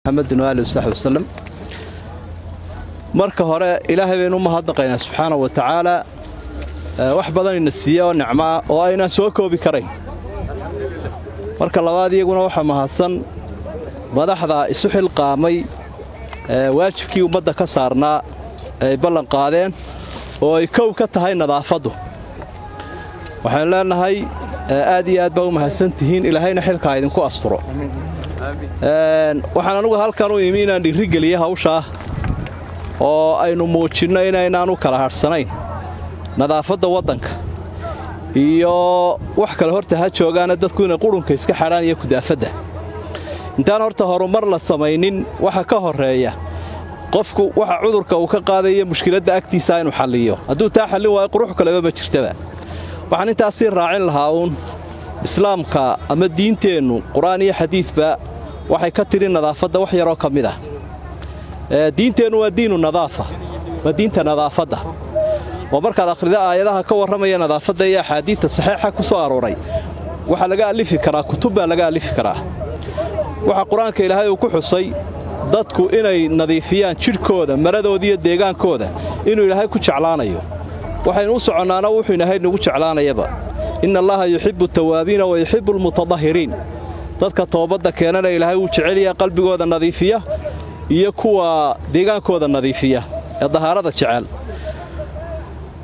محمد وآله وصحبه وسلم marka hore ilaahay baynu mahadnaqaynaa subxaanahu wa ta'ala wax badan ina siiyo nicmo oo ayna soo koobi karayn marka labaad iyaguna waxa mahadsan madaxda isu xilqaamay waajibkii ummadda ka saarnaa ay ballan qaadeen oo ay kow ka tahay nadaafadu waxaan leenahay aad iyo aad baa u mahadsantihiin ilaahayna xilka idinku asturo waxaan anugu halkan u imi inaan dhiirigeliyo hawsha oo aynu muujinno inaanu kala harsanayn nadaafadda waddanka iyo wax kale horta ha joogaana dadku inay qurunka iska xadhaan iyo kudaafadda intaan horta horumar la samaynin waxa ka horeeya qofku waxa cudurka uu ka qaadayo mushkiladda agtiisa inuu xalliyo hadduu taa xallin waayo qurux kaleba ma jirtaba waxaan intaasi raacin lahaa islaamka ama diinteennu qur'aan iyo xadiidba waxay ka tiri nadaafadda wax yaroo ka mid ah diinteennu waa diinu nadaafa waa diinta nadaafadda oo markaad akhrido aayadaha ka warramaya nadaafadda iyo axaadiidta saxiixa ku soo arooray waxaa laga alifi karaa kutub baa laga alifi karaa waxa qur-aanka ilaahay uu ku xusay dadku inay nadiifiyaan jidhkooda maradooda iyo deegaankooda inuu ilaahay ku jeclaanayo waxaynu u soconnaana wuxuu ilaahay nagu jeclaanayaba inna allaha yuxibbu tawaabiina wa yuxibbu almutatahhiriin dadka toobadda keenana ilaahay wuu jecel yahay qalbigooda nadiifiya iyo kuwa deegaankooda nadiifiya ee dahaarada jecel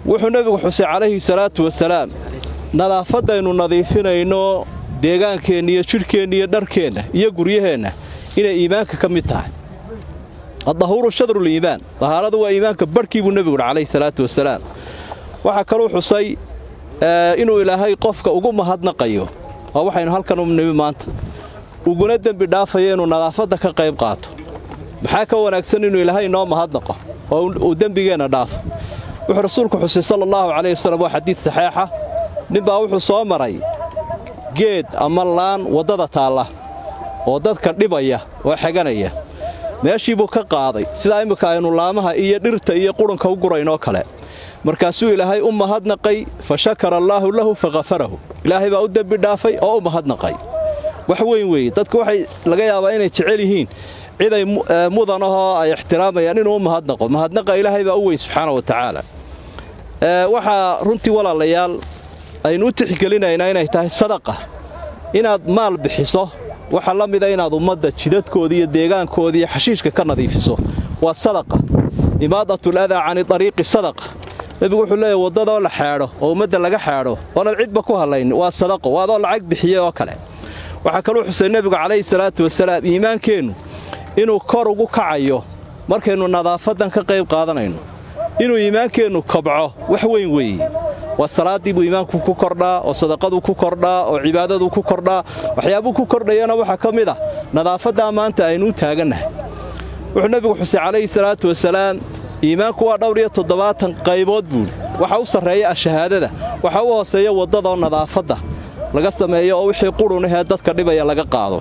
wuxuu nabigu xusay calayhi salaatu wasalaam nadaafadaynu nadiifinayno deegaankeenna iyo jidhkeenna iyo dharkeenna iyo guryaheenna inay iimaanka ka mid tahay addahuuru shadrul iimaan dahaaradu waa iimaanka barhkii buu nebigu calayhi salaatu wasalaam waxaa kaluu xusay inuu ilaahay qofka ugu mahadnaqayo oo waxaynu halkan u nimi maanta uguna dembi dhaafayo inuu nadaafadda ka qayb qaato maxaa ka wanaagsan inuu ilaahay noo mahadnaqo oo uu dembigeenna dhaafo wuxuu rasuulku xusay sala allahu calayhi wasallam waa xadiid saxiixa ninbaa wuxuu soo maray geed ama laan waddada taalla oo dadka dhibaya oo xeganaya meeshii buu ka qaaday sidaa iminka aynu laamaha iyo dhirta iyo qurunka u guraynoo kale markaasuu ilaahay u mahadnaqay fa shakara allaahu lahu faghafarahu ilaahay baa u dembi dhaafay oo u mahadnaqay wax weyn weeye dadku waxay laga yaabaa inay jecel yihiin ciday mudanahoo ay ixtiraamayaan inuu u mahadnaqo mahadnaqa ilaahay baa u weyn subxaana wa tacaala waxaa runtii walaalayaal aynu u tixgelinaynaa inay tahay sadaqa inaad maal bixiso waxa la mida inaad ummadda jidadkooda iyo deegaankooda iyo xashiishka ka nadiifiso waa sadaqa imaadatul adaa cani dariiqi sadaqa nebigu wuxuu leeyahay waddadoo la xaadho oo ummadda laga xaadho oonan cidba ku hadlayn waa sadaqo waa adoo lacag bixiye oo kale waxaa kaluu xusay nebigu calayhi salaatu wasalaam iimaankeennu inuu kor ugu kacayo markaynu nadaafaddan ka qayb qaadanayno inuu iimaankeennu kobco wax weyn weeye waa salaaddii buu iimaanku ku kordhaa oo sadaqaduu ku kordhaa oo cibaadaduu ku kordhaa waxyaabuu ku kordhayana waxaa ka mid ah nadaafaddaa maanta aynu u taagannahay wuxuu nebigu xusay calayhi salaatu wasalaam iimaanku waa 7 qaybood buuli waxa u sarreeya ashahaadada waxa u hooseeya waddadoo nadaafadda laga sameeyo oo wixii qurunahee dadka dhibaya laga qaado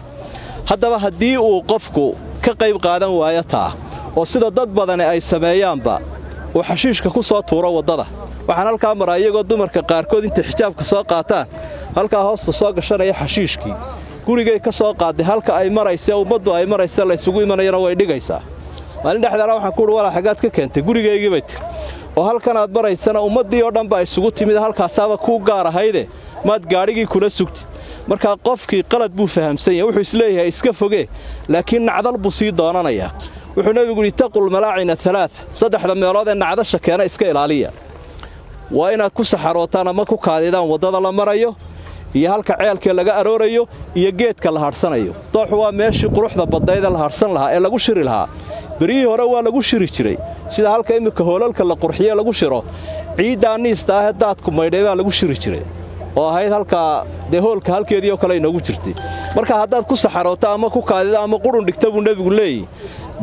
haddaba haddii uu qofku ka qayb qaadan waayo taa oo sida dad badani ay sameeyaanba uu xashiishka ku soo tuuro waddada waxaan halkaa maraa iyagoo dumarka qaarkood intay xijaabka soo qaataan halkaa hoosta soo gashanaya xashiishkii gurigay ka soo qaaday halka ay maraysa ummaddu ay maraysa la isugu imanayana way dhigaysaa maalin dhexdaana waxaan ku uhi walaa xagaad ka keentay gurigaygii bay tiri oo halkan aad maraysana ummaddii oo dhan baa isugu timid halkaasaaba kuu gaar ahayde maad gaadhigii kula sugtid markaa qofkii qalad buu fahamsan yahay wuxuu isleeyahay iska fogee laakiin nacdal buu sii doonanayaa wuxuu nebigu yidhi taqul malaacina 3 meelood ee nacdasha keena iska ilaaliya waa inaad ku saxarootaan ama ku kaadidaan waddada la marayo iyo halka ceelkee laga aroorayo iyo geedka la hadhsanayo dooxu waa meeshii quruxda badnayd ee la hadhsan lahaa ee lagu shiri lahaa berihii hore waa lagu shiri jiray sida halka iminka hoolalka la qurxiye lagu shiro ciiddaa niista ahee daadku maydhay baa lagu shiri jiray oo ahayd halkaa dee hoolka halkeedii oo kale inoogu jirtay marka haddaad ku saxarooto ama ku kaadida ama qurun dhigta buu nebigu leeyahy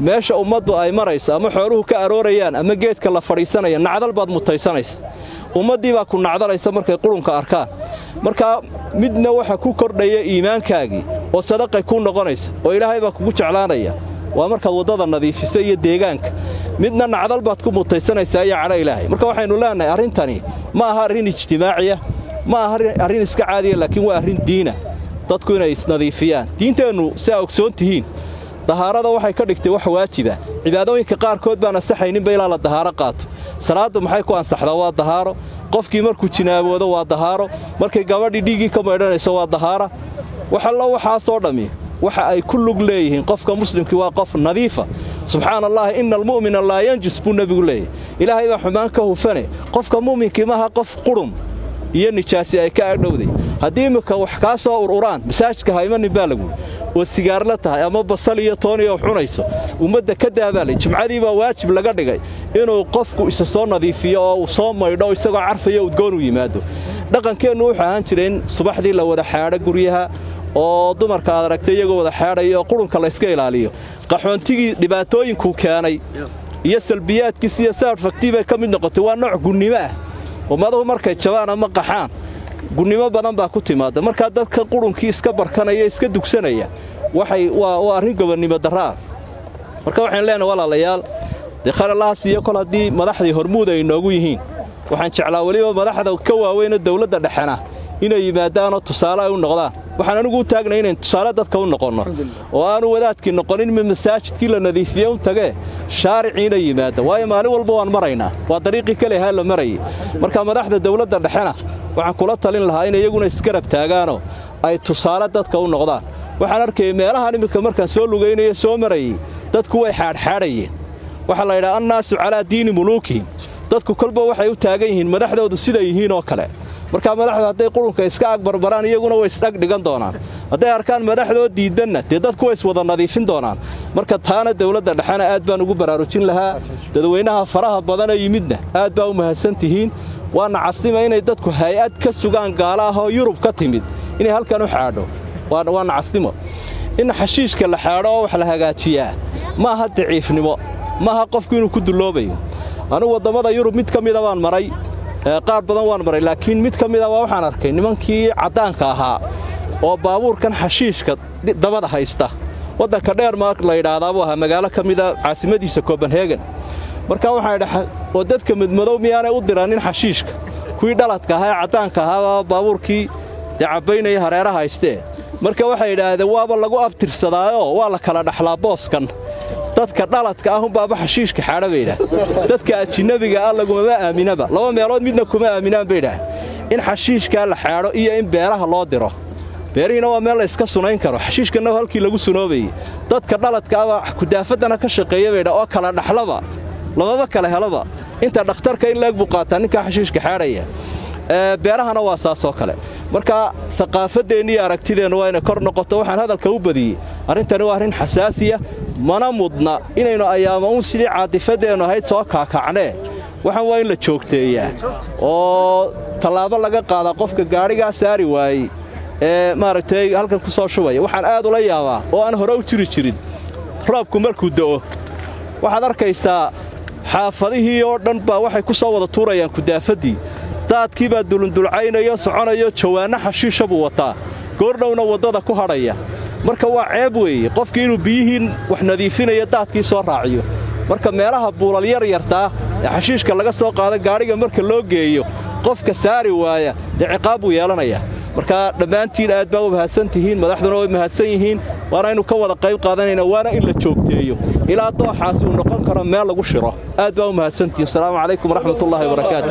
meesha ummaddu ay maraysa ama xooluhu ka aroorayaan ama geedka la fadhiisanaya nacdal baad mutaysanaysa ummaddii baa ku nacdalaysa markay qurunka arkaan markaa midna waxa ku kordhaya iimaankaagii oo sadaqay kuu noqonaysa oo ilaahay baa kugu jeclaanaya waa markaad waddada nadiifisa iyo deegaanka midna nacdal baad ku mutaysanaysaa iyo cadho ilaahay marka waxaynu leenahay arrintani ma aha arrin ijtimaaciya ma aha arrin iska caadiya laakiin waa arrin diina dadku inay isnadiifiyaan diinteennu si aa ogsoon tihiin dahaarada waxay ka dhigtay wax waajiba cibaadooyinka qaarkood baan ansaxayninba ilaa la dahaaro qaato salaadu maxay ku ansaxdaa waa dahaaro qofkii markuu jinaaboodo waa dahaaro markay gabadhii dhiigii ka maydhanayso waa dahaara waxallo waxaasoo dhammi waxa ay ku lug leeyihiin qofka muslimkii waa qof nadiifa subxaanallahi ina almu'mina laa yanjus buu nebigu leeyahy ilaahay baa xumaan ka hufane qofka mu'minkii maaha qof qurun iyo nijaasi ay ka agdhowday haddii imminka wax kaa soo ururaan masaajidka haymanin baa laguhi oo sigaarla tahay ama basal iyo tooniyo cunayso ummadda ka daabaalay jimcadii baa waajib laga dhigay inuu qofku isa soo nadiifiyo oo uu soo maydho isagoo carfayo udgoon u yimaado dhaqankeennu wuxuu ahaan jiray in subaxdii la wada xaadho guryaha oo dumarka aad aragtay iyagoo wada xaadhaya oo qurunka layska ilaaliyo qaxoontigii dhibaatooyinkuu keenay iyo salbiyaadkiis iyo saarfagtii bay ka mid noqotay waa nooc gunnimo ah ummaduhu markay jabaan ama qaxaan gunnimo badan baa ku timaada markaa dadka qurunkii iska barkanaya iska dugsanaya waa arrin gobonnimo darraa marka waxaan leenahay walaalayaal dee khayr allaha siiyo kol haddii madaxdii hormuud ay inoogu yihiin waxaan jeclaa weliba madaxda ka waaweyna dawladda dhexena inay yimaadaanoo tusaale ay u noqdaan waxaan anigu u taagnay inayn tusaale dadka u noqonno oo aanu wadaadkii noqonin ma masaajidkii la nadiifiye un tagee shaariciina yimaada waayo maalin walba waan maraynaa waa dariiqii kalehaa la marayay marka madaxda dawladda dhexena waxaan kula talin lahaa in iyaguna isgarab taagaanoo ay tusaale dadka u noqdaan waxaan arkayay meelahan iminka markaan soo lugaynayo soo marayay dadku way xaadxaadhayeen waxaa la yidhaha annaasu calaa diini muluukihim dadku kolba waxay u taagan yihiin madaxdoodu siday yihiin oo kale markaa madaxdu hadday qurunka iska agbarbaraan iyaguna way isdhag dhigan doonaan hadday arkaan madaxdoo diidanna dee dadku way iswada nadiifin doonaan marka taana dawladda dhexena aad baan ugu baraarujin lahaa dadweynaha faraha badanee yimidna aad baa u mahadsan tihiin waa nacasnima inay dadku hay-ad ka sugaan gaala ah oo yurub ka timid inay halkan u xaadho waa nacasnimo in xashiishka la xaadho oo wax la hagaajiyaa ma aha daciifnimo ma aha qofku inuu ku dulloobayo anugu waddamada yurub mid ka mida baan maray qaar badan waan maray laakiin mid ka mida waa waxaan arkay nimankii caddaanka ahaa oo baabuurkan xashiishka dabada haysta waddanka dheermark la yidhaahdaa buu ahaa magaalo ka mida caasimadiisa copenhagen markaa waxaan idha oo dadka madmadow miyaanay u diranin xashiishka kuwii dhaladka ahaa ee caddaanka ahaabaa baabuurkii dee cabbaynaya hareeraha haystee marka waxay idhaahdeen waaba lagu abtirsadaayoo waa la kala dhaxlaa booskan dadka dhaladka ahunbaaba xashiishka xaadha bay idhaah dadka ajinabiga ah lagumama aaminaba laba meelood midna kuma aaminaan bay idhaah in xashiishkaa la xaadho iyo in beeraha loo diro beerihiina waa meel la iska sunayn karo xashiishkana halkii lagu sunoobayey dadka dhaladka ahba kudaafaddana ka shaqeeya bay idhah oo kala dhaxlaba lamaba kala helaba inta dhakhtarka in laeg buu qaataa ninkaa xashiishka xaadhaya beerahana waa saasoo kale marka aqaafadeenni iyo aragtideennu waa inay kor noqoto waxaan hadalka u badiyey arrintani waa arrin xasaasiya mana mudna inaynu ayaama uun sidii caadifadeennu ahayd soo kaakacnee waxaan waa in la joogteeyaa oo tallaabo laga qaadaa qofka gaadhigaa saari waayey ee maaragtay halkan ku soo shubaya waxaan aad ula yaabaa oo aan hore u jiri jirin roobku markuu da'o waxaad arkaysaa xaafadihii oo dhan baa waxay ku soo wada tuurayaan kudaafaddii daadkii baa dulundulcaynayo soconayo jawaanno xashiisha buu wataa goordhowna waddada ku hadhaya marka waa ceeb weeye qofkii inuu biyihii wax nadiifinaya daadkii soo raaciyo marka meelaha buulal yaryartaa ee xashiishka laga soo qaada gaadhiga marka loo geeyo qofka saari waaya dee ciqaab buu yeelanayaa marka dhammaantiin aad baa u mahadsan tihiin madaxduna way mahadsan yihiin waana inuu ka wada qayb qaadanayna waana in la joogteeyo ilaa dooxaasi uu noqon karo meel lagu shiro aad baa u mahadsantihiin asalaamu calaykum waraxmatullaahi wabarakaatu